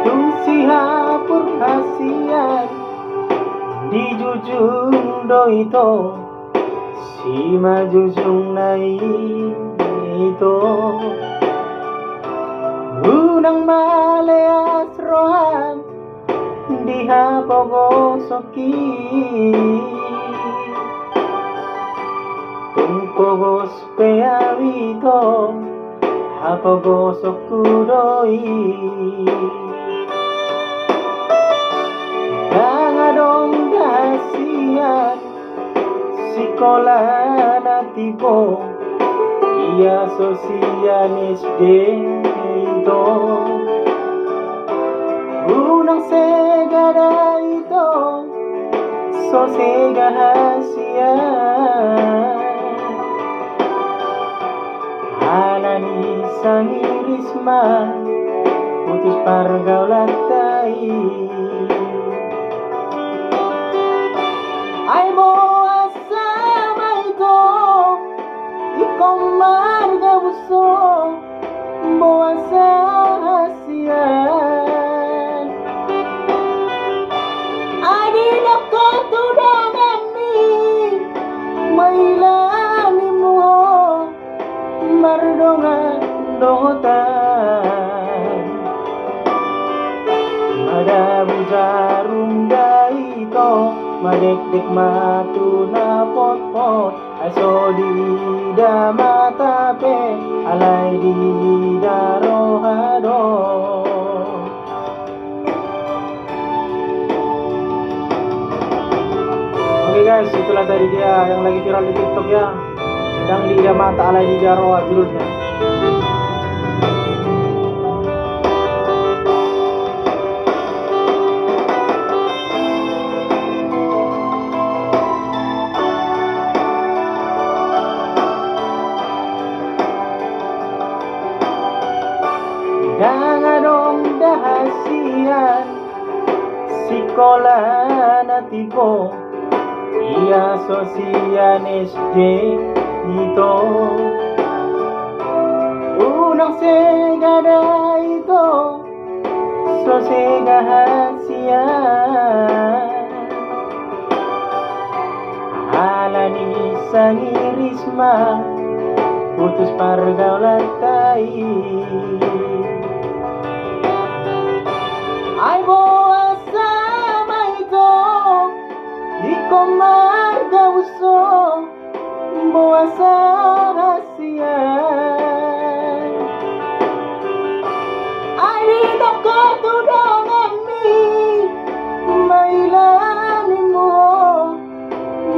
Tung sihapur hasian di jujung do ito si majujung na ito unang maleas rohan di hapogosoki tung pogos peawito hapogosokudoi Dangadong dasian sekolah natibo ia sosianis dito unang segada ito so segahasian alani sangirisma putus pergaulan tai ay boa sama ito ikaw marga buso boa sa hasian adin ako tudangan ni mailani mo mardongan dotan madabu jarum daito madek-dek matu na pot-pot aso di da matape alay di da rohado Oke guys, itulah tadi dia yang lagi viral di TikTok ya. Sedang di da mata alay di da roha judulnya. Dangadong dahasian sekolah natibo ia sosianis dito unang segada ito so segahasian alani sangirisma putus pergaulan tai ay boa sama ito ikaw marga buso boa sa hasian ay dito ko tudangan ni mailani mo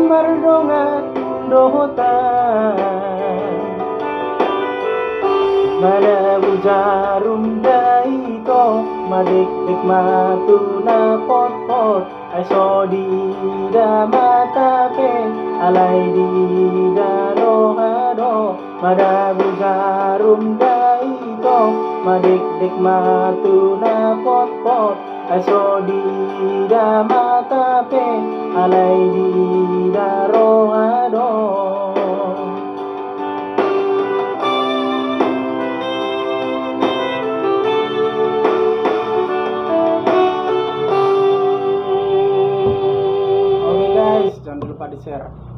mardongan dohotan madabu jarum daito madek-dek matu na pot-pot aso di da matape alay di da rohado madabu jarum daito madek-dek matu na pot-pot aso di da matape alay di da rohado Jangan lupa di share.